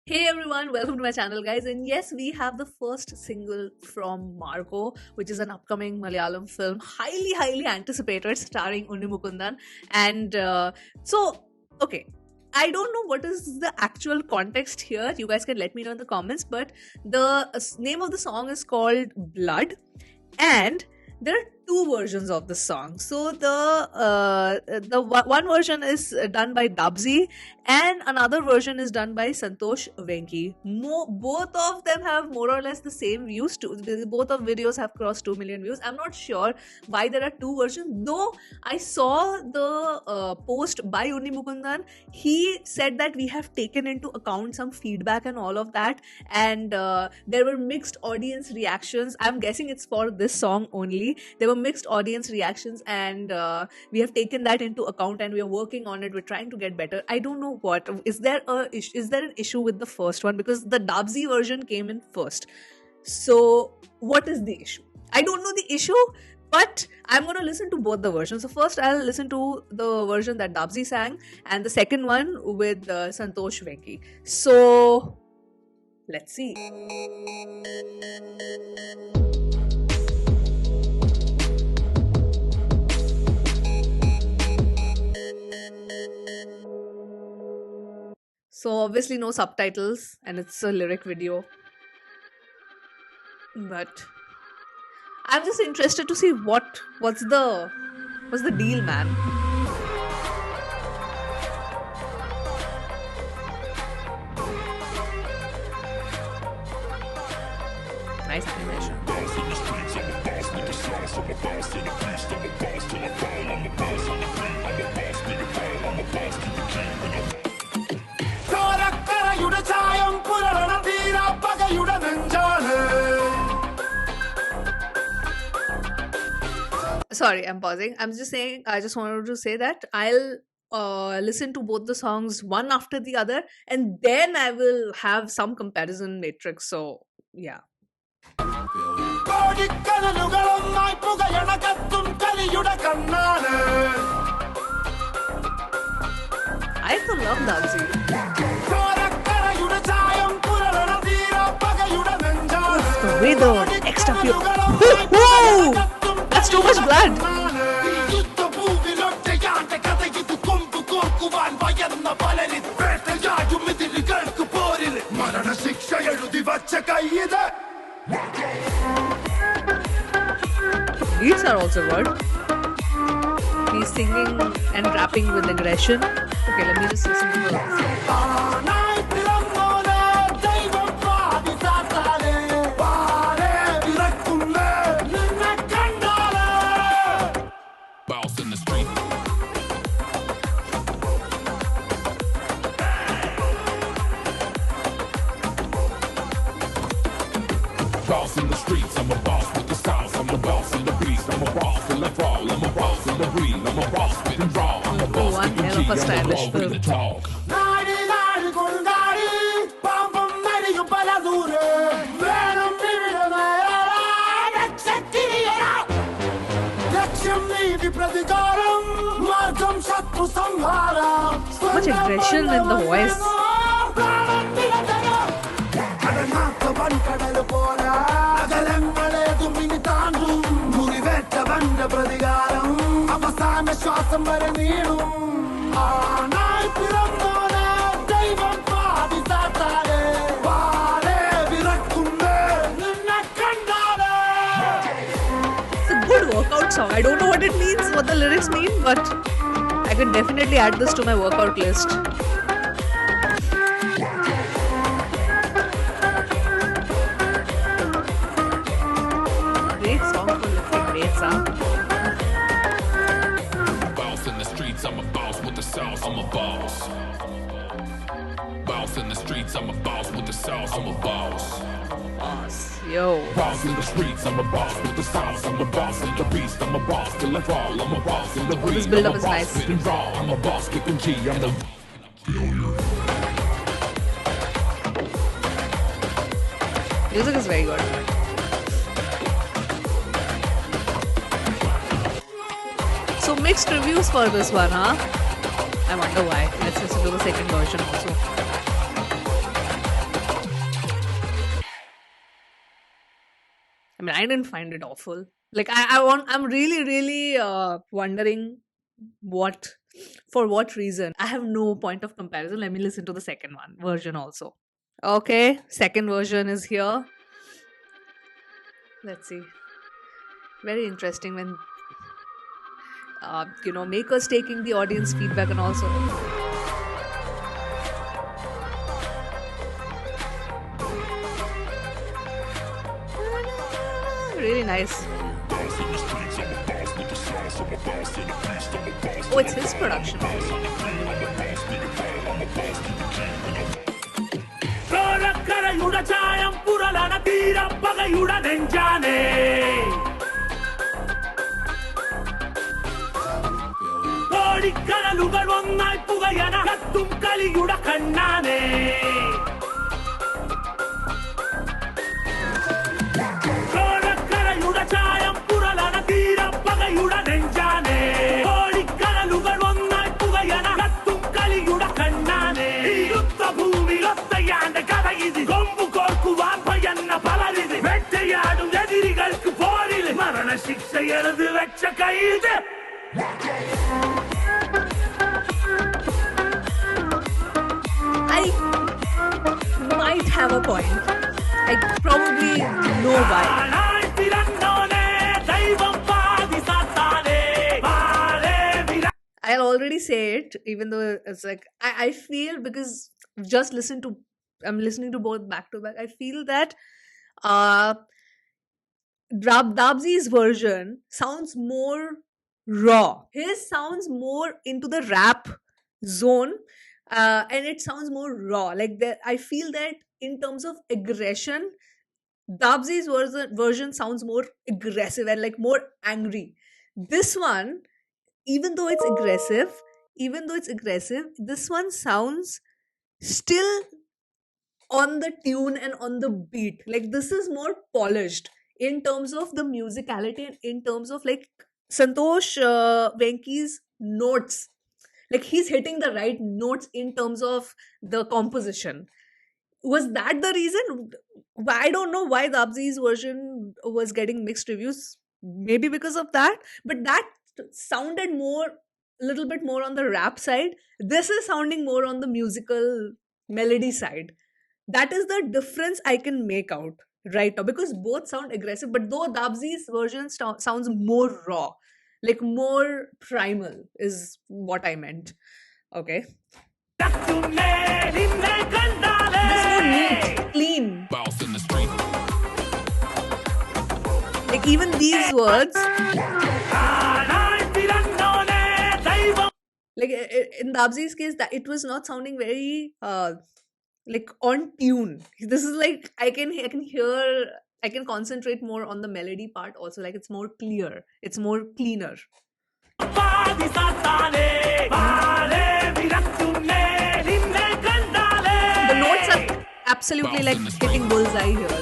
Hey everyone, welcome to my channel, guys. And yes, we have the first single from Marco, which is an upcoming Malayalam film, highly anticipated, starring Unni Mukundan. And okay, I don't know what is the actual context here. You guys can let me know in the comments. But the name of the song is called Blood, and there are two versions of the song. So one version is done by Dubsy, and another version is done by Santosh Venki. Both of them have more or less the same views. Both of videos have crossed 2 million views. I'm not sure why there are two versions, though. I saw the post by Unni Mukundan. He said that we have taken into account some feedback and all of that, and there were mixed audience reactions. I'm guessing it's for this song only. There were mixed audience reactions, and we have taken that into account, and we are working on it. We're trying to get better. I don't know what is there an issue with the first one, because the Dubsy version came in first. So what is the issue? I don't know the issue, but I'm going to listen to both the versions. So first I'll listen to the version that Dubsy sang, and the second one with Santosh Venki. So let's see. So obviously no subtitles, and it's a lyric video. But I'm just interested to see what's the deal, man. Nice animation. Sorry, I'm pausing. I'm just saying, I just wanted to say that I'll listen to both the songs one after the other, and then I will have some comparison matrix. So yeah. I also love Dubsy. The way the extra few. Whoa! That's too much blood. Beats are also good. He's singing and rapping with aggression. Okay, let me just listen to the boss in the streets, I'm a boss with the sauce, I'm a boss in the beast, I'm a boss in the fall, I'm a boss in the breed, I'm a boss spit and raw, I'm a boss one hell of a stylish film. the talk. So much aggression in the voice. It's a good workout song. I don't know what it means, what the lyrics mean, but I can definitely add this to my workout list. Great song for lifting weights, huh? Boss in the streets, I'm a boss with the sauce, I'm a boss. Boss in the streets, I'm a boss with the sauce, I'm a boss. Boss, yo. Boss in the streets, I'm a boss with the sauce, I'm a boss in the beast, I'm a boss till I fall, I'm a boss in the breed, This build-up I'm a is boss nice. spit and raw, I'm a boss kicking G, I'm the Music is very good. So mixed reviews for this one, huh? I wonder why. Let's listen to the second version also. I mean, I didn't find it awful. Like I'm really, really wondering what, for what reason. I have no point of comparison. Let me listen to the second one version also. Okay, second version is here. Let's see. Very interesting when makers taking the audience feedback and also. Really nice. Oh, it's his production also. ോരക്കരയുടെ ചായം പുരളന തീരപ്പകയുടെ നെഞ്ചാനേ കോടിക്കടലുകൾ ഒന്നായി പുകയന കത്തും കളിയുടെ കണ്ണാനേ ോരക്കരയുടെ ചായം പുരളന തീരപ്പകയുടെ നെഞ്ചാനേ കോടിക്കടലുകൾ ഒന്നായി പുകയന കത്തും കളിയുടെ കണ്ണാനേ യുദ്ധഭൂമിയിലൊത്തയാണ്ട് കഥ ഇത് കൊമ്പു കോർക്കുവാൻ ഭയന്ന പലരിത് വെട്ടയാടും എതിരികൾക്ക് പോരിൽ മരണശിക്ഷ എഴുതി വെച്ച Kait I might have a point. I probably know why. I'll already say it, even though it's like I feel, because just I'm listening to both back to back. I feel that Dabzi's version sounds more raw. His sounds more into the rap zone, and it sounds more raw. Like I feel that in terms of aggression, Dabzi's version sounds more aggressive and like more angry. This one, even though it's aggressive, this one sounds still on the tune and on the beat. Like this is more polished in terms of the musicality and in terms of like Santosh Venki's notes. Like he's hitting the right notes in terms of the composition. Was that the reason? I don't know why Dabzi's version was getting mixed reviews. Maybe because of that, but that sounded a little bit more on the rap side. This is sounding more on the musical melody side. That is the difference I can make out right now, because both sound aggressive, but though Dabzi's version sounds more raw, like more primal is what I meant. Okay. This more neat, clean. Like even these words, like in Dabzi's case, that it was not sounding very like on tune. This is like I can hear, I can concentrate more on the melody part also. Like it's more clear, it's more cleaner. The notes are absolutely like hitting bullseye here.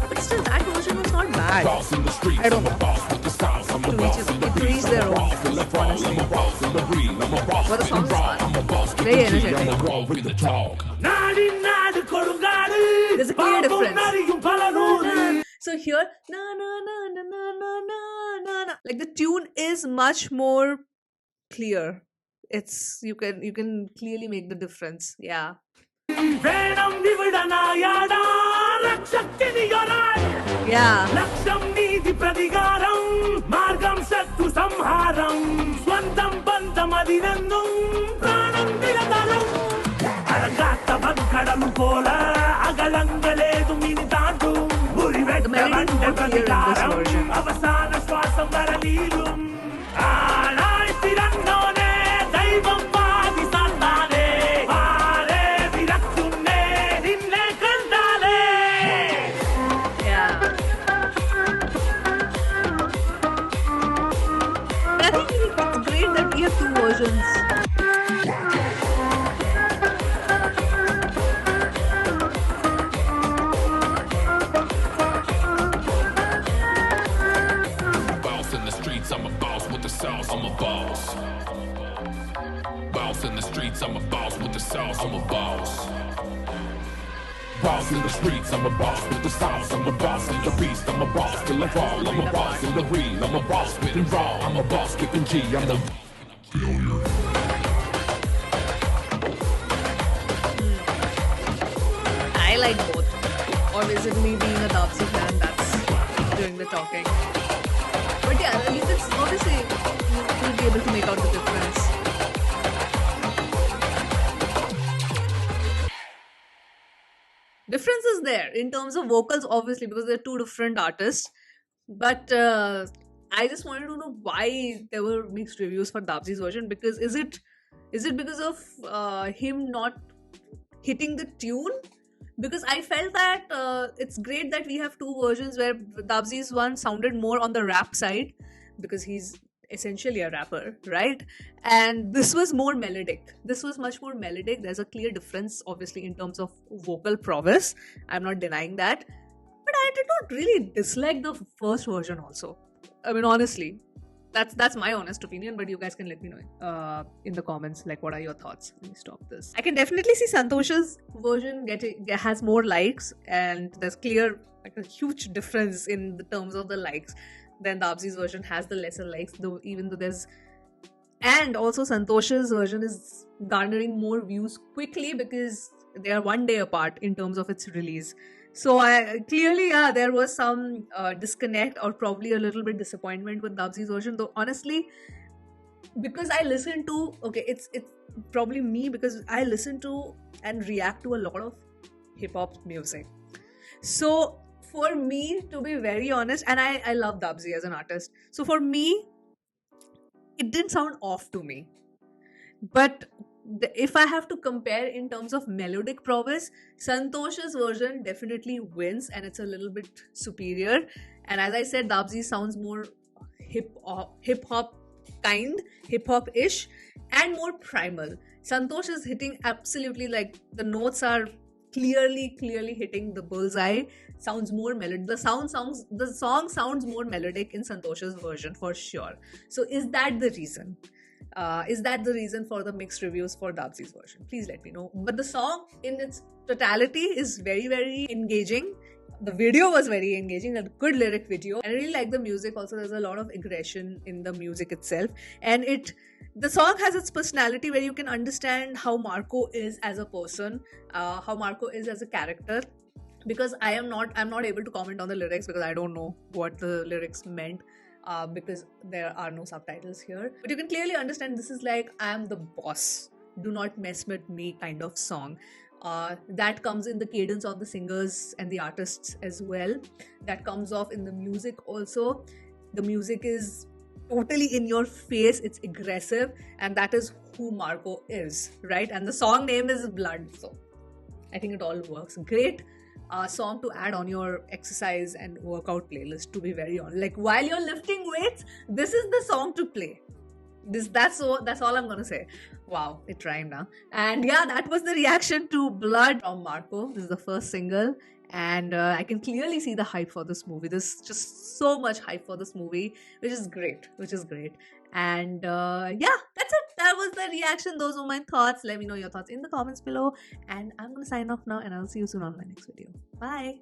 But still, that version was not bad. I don't know. To reach their own, honestly. But the song is fun. Very energetic. There's a clear difference. So here, na na na na na na na na na, like the tune is much more clear. It's you can clearly make the difference. Yeah. Yeah. లక్ష్యం నీతి ప్రతిగారం మార్గం శత్రు సంహారం స్వంతం బంధం అది నన్ను ప్రాణం నిలదరం అరంగాత బంకడం పోల అగలంగలేదు mini తాండు గురి వెంట ప్రతిగారం అవసాన శ్వాసం వరలీలు ఆనాయి తిరన్నోనే దైవం పాది సాతానే వారే విరక్తున్నే నిన్నే కండాలే. Yeah. But I think it's great that we have two versions. Boss in the streets, I'm a boss with the sauce, I'm a boss. Boss boss in the streets, I'm a boss with the sauce, I'm a boss. Boss in the streets, I'm a boss with the sauce, I'm a boss in the beast, I'm a boss till I fall, I'm a boss in the real, I'm a boss spitting raw, I'm a boss kicking G, I'm the failure. I like both. Or is it me being a Dapsy fan that's doing the talking? But yeah, you can obviously you'll be able to make out the difference. Difference is there in terms of vocals, obviously, because they're two different artists. But I just wanted to know why there were mixed reviews for Dapsy's version. Because is it because of him not hitting the tune? Because I felt that it's great that we have two versions where Dapsy's one sounded more on the rap side because he's essentially a rapper, right? And this was more melodic. This was much more melodic. There's a clear difference, obviously, in terms of vocal prowess. I'm not denying that. But I did not really dislike the first version also. I mean, honestly. That's my honest opinion, but you guys can let me know in the comments, like, what are your thoughts? Let me stop this. I can definitely see Santosh's version has more likes, and there's clear, like, a huge difference in the terms of the likes. Then Dapsy's version has the lesser likes, even though there's... And also Santosh's version is garnering more views quickly because they are 1 day apart in terms of its release. So there was some disconnect or probably a little bit disappointment with Dapsy's version. Though honestly, because I listen to, it's probably me because I listen to and react to a lot of hip hop music. So for me, to be very honest, and I love Dapsy as an artist. So for me, it didn't sound off to me. But if I have to compare in terms of melodic prowess, Santosh's version definitely wins and it's a little bit superior. And as I said, Dapsy sounds more hip hop kind, hip hop-ish, and more primal. Santosh is hitting absolutely, like, the notes are clearly hitting the bullseye. Sounds more melodic. The song sounds more melodic in Santosh's version for sure. So is that the reason? Is that the reason for the mixed reviews for Dapsy's version? Please let me know. But the song in its totality is very, very engaging. The video was very engaging, a good lyric video. I really like the music also. There's a lot of aggression in the music itself. And the song has its personality where you can understand how Marco is as a person, how Marco is as a character. Because I'm not able to comment on the lyrics because I don't know what the lyrics meant. Because there are no subtitles here. But you can clearly understand this is like, I am the boss, do not mess with me kind of song. That comes in the cadence of the singers and the artists as well. That comes off in the music also. The music is totally in your face, it's aggressive, and that is who Marco is, right? And the song name is Blood, so I think it all works. Great song to add on your exercise and workout playlist, to be very honest. Like, while you're lifting weights, this is the song to play. That's all I'm gonna say. Wow, it rhymed now. And yeah, that was the reaction to Blood from Marco. This is the first single, and I can clearly see the hype for this movie. There's just so much hype for this movie, which is great. And yeah, that's it. That was the reaction. Those were my thoughts. Let me know your thoughts in the comments below. And I'm gonna sign off now, and I'll see you soon on my next video. Bye.